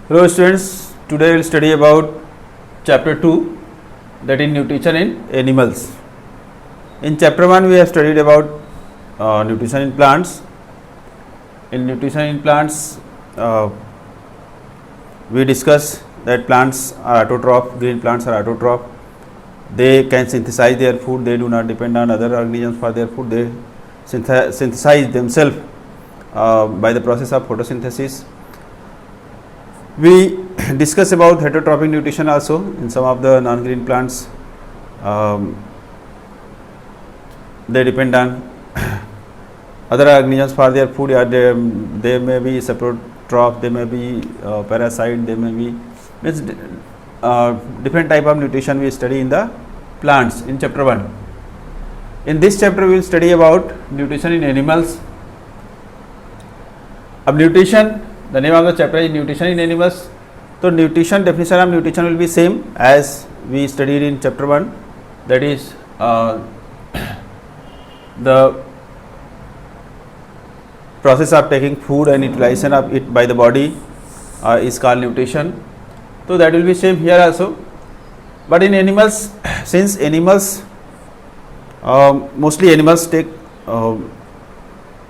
Hello students, today we will study about chapter 2, that is nutrition in animals. In chapter 1 we have studied about nutrition in plants. In nutrition in plants we discuss that plants are autotroph, green plants are autotroph. They can synthesize their food, they do not depend on other organisms for their food, they synthesize themselves by the process of photosynthesis. We discuss about heterotrophic nutrition also in some of the non-green plants. They depend on other organisms for their food. They may be saprotroph, they may be parasite, they may be different type of nutrition we study in the plants in chapter 1. In this chapter we will study about nutrition in animals. Nutrition, the name of the chapter is nutrition in animals. So nutrition, definition of nutrition will be same as we studied in chapter 1, that is the process of taking food and utilization of it by the body is called nutrition. So that will be same here also. But in animals, since animals mostly animals take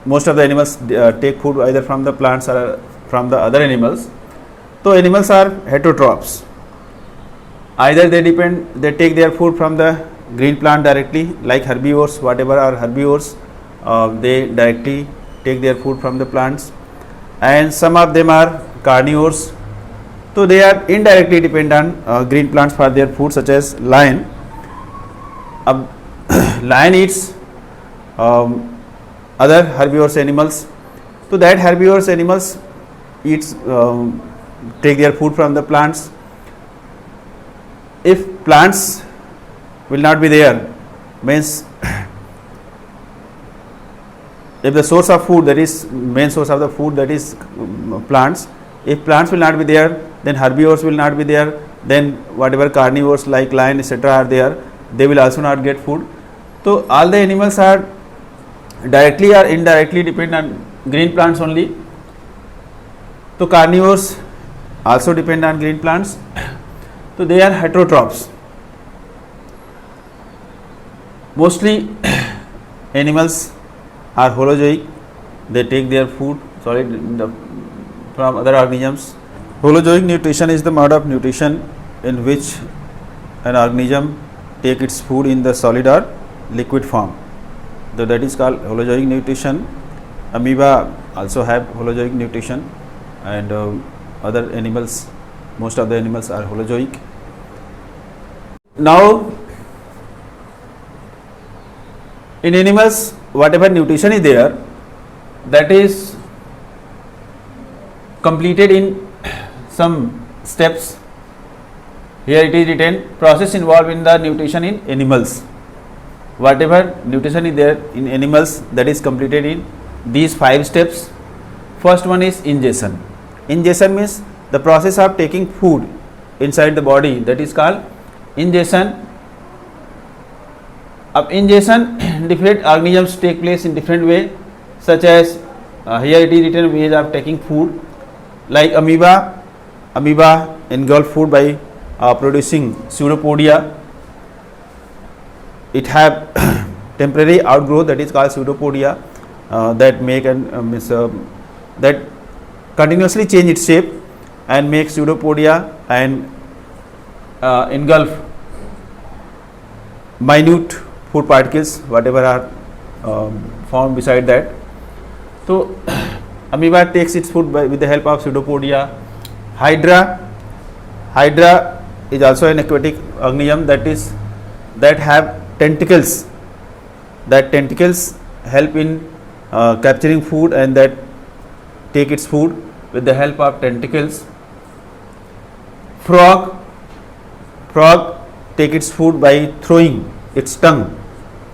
most of the animals take food either from the plants or from the other animals. So animals are heterotrophs. Either they take their food from the green plant directly, like herbivores, whatever are herbivores, they directly take their food from the plants, and some of them are carnivores. So they are indirectly dependent on green plants for their food, such as lion. Lion eats other herbivorous animals. So that herbivorous animals eats take their food from the plants. If plants will not be there, means if the source of food, that is main source of the food, that is plants, if plants will not be there, then herbivores will not be there, then whatever carnivores like lion etc. are there, they will also not get food. So all the animals are directly or indirectly depend on green plants only. So carnivores also depend on green plants. So they are heterotrophs. Mostly animals are holozoic, they take their food solid from other organisms. Holozoic nutrition is the mode of nutrition in which an organism take its food in the solid or liquid form. So that is called holozoic nutrition. Amoeba also have holozoic nutrition, and other animals, most of the animals are holozoic. Now in animals, whatever nutrition is there, that is completed in some steps. Here it is written, process involved in the nutrition in animals. Whatever nutrition is there in animals, that is completed in these 5 steps. First one is ingestion. Ingestion means the process of taking food inside the body, that is called ingestion. Of ingestion, different organisms take place in different way, such as here it is written ways of taking food, like amoeba engulf food by producing pseudopodia. It have temporary outgrowth, that is called pseudopodia, that make and that continuously change its shape and make pseudopodia and engulf minute food particles, whatever are found beside that. So amoeba takes its food with the help of pseudopodia. Hydra is also an aquatic organism, that have tentacles. That tentacles help in capturing food, and that take its food with the help of tentacles. Frog take its food by throwing its tongue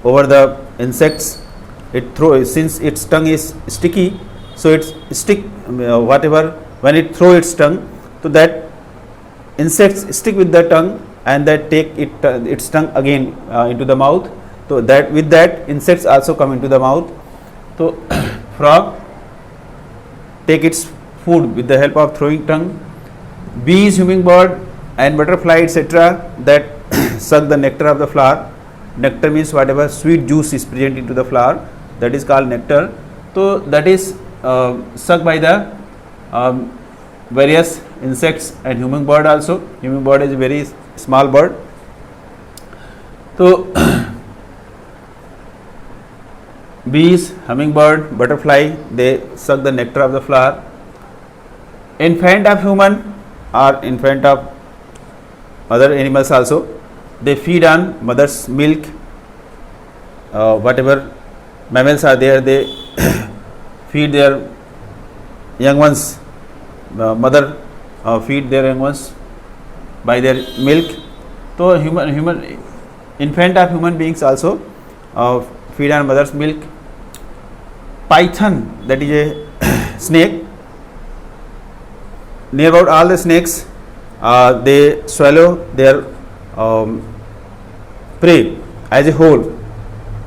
over the insects. Since its tongue is sticky, so it stick whatever when it throw its tongue, so that insects stick with the tongue and that take its tongue again into the mouth. So that with that insects also come into the mouth. So frog take its food with the help of throwing tongue. Bees, hummingbird and butterfly etc. that suck the nectar of the flower. Nectar means whatever sweet juice is present into the flower, that is called nectar. So that is sucked by the various insects and hummingbird also. Hummingbird is a very small bird. So bees, hummingbird, butterfly, they suck the nectar of the flower. Infant of human or infant of other animals also, they feed on mother's milk. Whatever mammals are there, they feed their young ones. Mother feed their young ones by their milk. So infant of human beings also feed on mother's milk. Python, that is a snake. Near about all the snakes, they swallow their prey as a whole.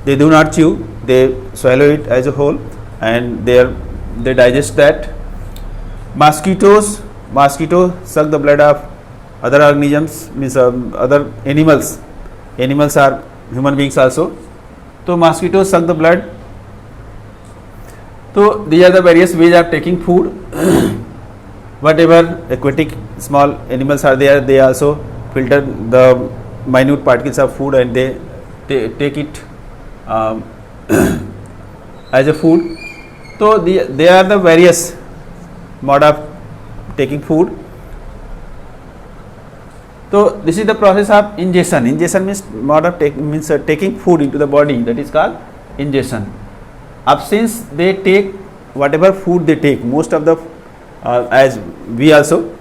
They do not chew, they swallow it as a whole, and they digest that. Mosquitoes suck the blood of other organisms, means other animals. Animals are human beings also. So mosquitoes suck the blood. So these are the various ways of taking food. Whatever aquatic small animals are there, they also filter the minute particles of food and they take it as a food. So they are the various mode of taking food. So this is the process of ingestion. Ingestion means mode of taking food into the body, that is called ingestion. Since they take whatever food they take, most of the as we also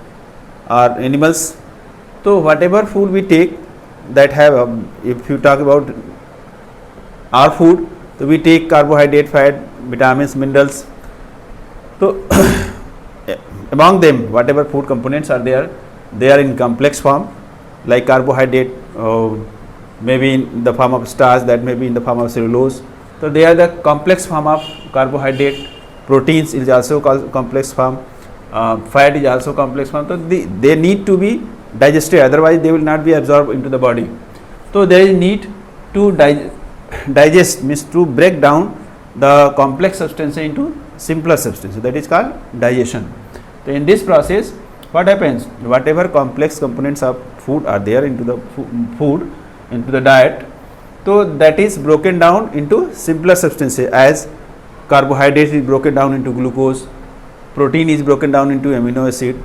are animals, so whatever food we take, that have if you talk about our food, so we take carbohydrate, fat, vitamins, minerals. So among them whatever food components are there, they are in complex form, like carbohydrate maybe in the form of starch, that may be in the form of cellulose. So they are the complex form of carbohydrate. Proteins is also called complex form. Fat is also complex form. So they need to be digested, otherwise they will not be absorbed into the body. So there is need to digest, means to break down the complex substances into simpler substances, that is called digestion. So in this process what happens, whatever complex components of food are there into the food, into the diet, so that is broken down into simpler substances, as carbohydrate is broken down into glucose, protein is broken down into amino acid,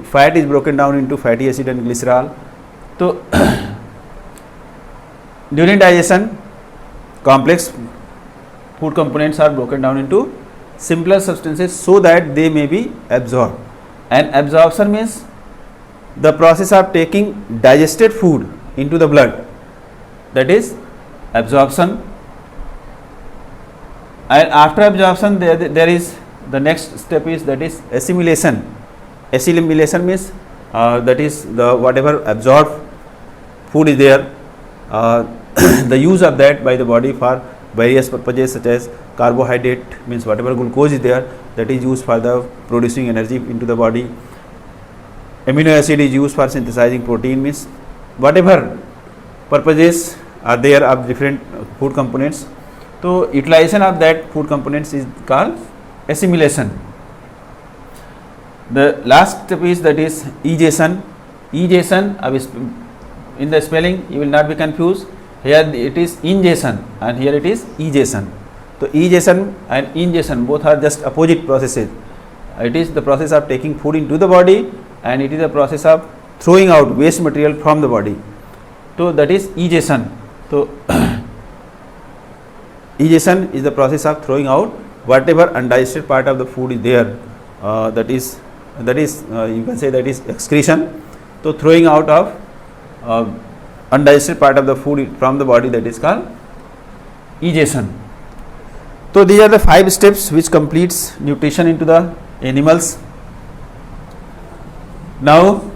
fat is broken down into fatty acid and glycerol. So during digestion, complex food components are broken down into simpler substances so that they may be absorbed. And absorption means the process of taking digested food into the blood, that is absorption. And after absorption there is the next step is, that is assimilation. Assimilation means that is the whatever absorbed food is there, the use of that by the body for various purposes, such as carbohydrate means whatever glucose is there, that is used for the producing energy into the body. Amino acid is used for synthesizing protein, means whatever purposes are there of different food components. So utilization of that food components is called assimilation. The last step is, that is egestion. Egestion, in the spelling you will not be confused. Here it is ingestion and here it is egestion. So egestion and ingestion both are just opposite processes. It is the process of taking food into the body and it is the process of throwing out waste material from the body. So that is egestion. So egestion is the process of throwing out whatever undigested part of the food is there. That is you can say that is excretion. So throwing out of undigested part of the food from the body, that is called egestion. So these are the 5 steps which completes nutrition into the animals. Now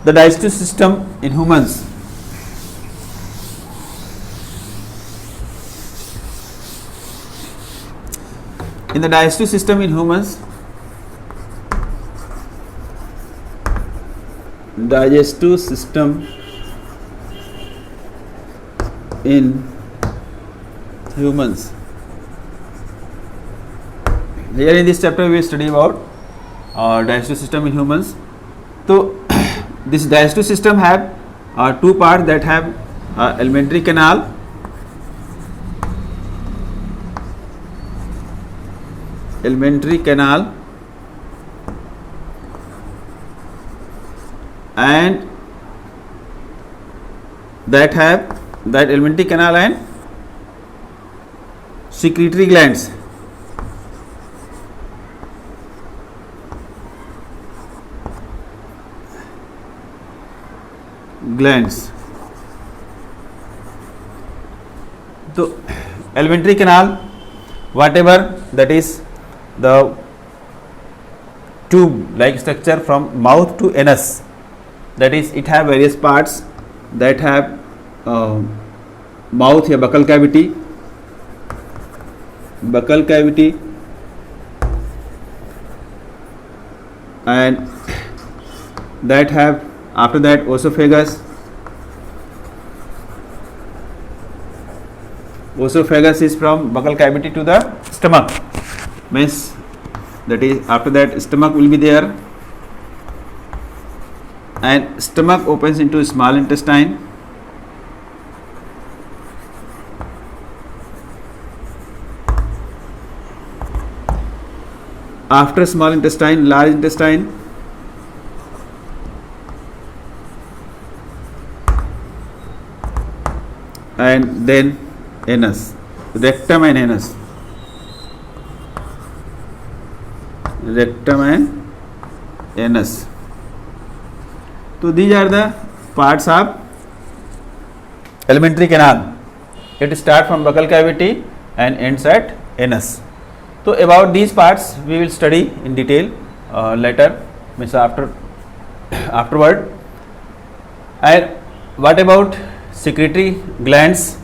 the digestive system in humans. In the digestive system in humans, digestive system in humans. Here in this chapter we will study about digestive system in humans. So this digestive system have two parts that have alimentary canal and that alimentary canal and secretory glands. So alimentary canal, whatever that is the tube like structure from mouth to anus, that is it have various parts that have mouth या buccal cavity and that have after that esophagus is from buccal cavity to the stomach, means that is after that stomach will be there, and stomach opens into small intestine, after small intestine large intestine, and then anus, rectum and anus. So these are the parts of alimentary canal. It starts from buccal cavity and ends at anus. So about these parts we will study in detail later, means afterward. And what about secretory glands?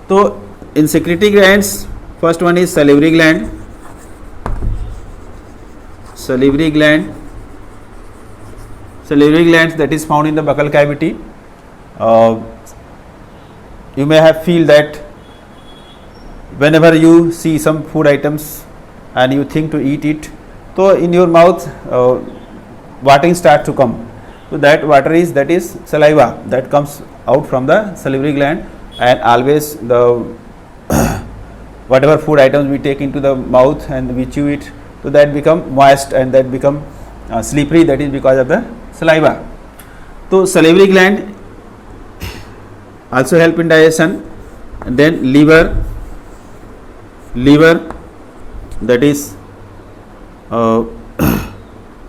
So in secretory glands, first one is salivary gland. Salivary glands that is found in the buccal cavity. You may have feel that whenever you see some food items and you think to eat it, so in your mouth watering start to come. So that water is saliva that comes out from the salivary gland, and always the whatever food items we take into the mouth and we chew it, so that become moist and that become slippery, that is because of the saliva. So salivary gland also help in digestion. And then liver that is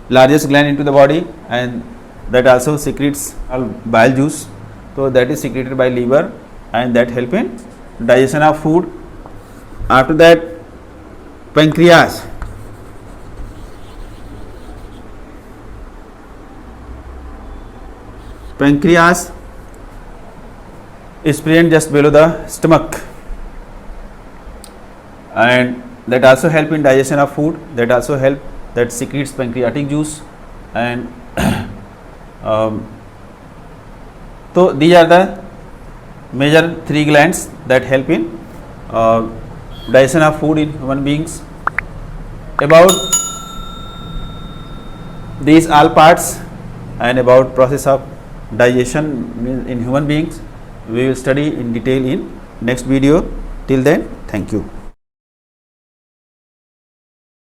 largest gland into the body, and that also secretes bile juice, so that is secreted by liver and that help in digestion of food. After that pancreas is present just below the stomach, and that also help in digestion of food, that also help, that secretes pancreatic juice. And so these are the major three glands that help in digestion of food in human beings. About these all parts and about process of digestion in human beings we will study in detail in next video. Till then, thank you.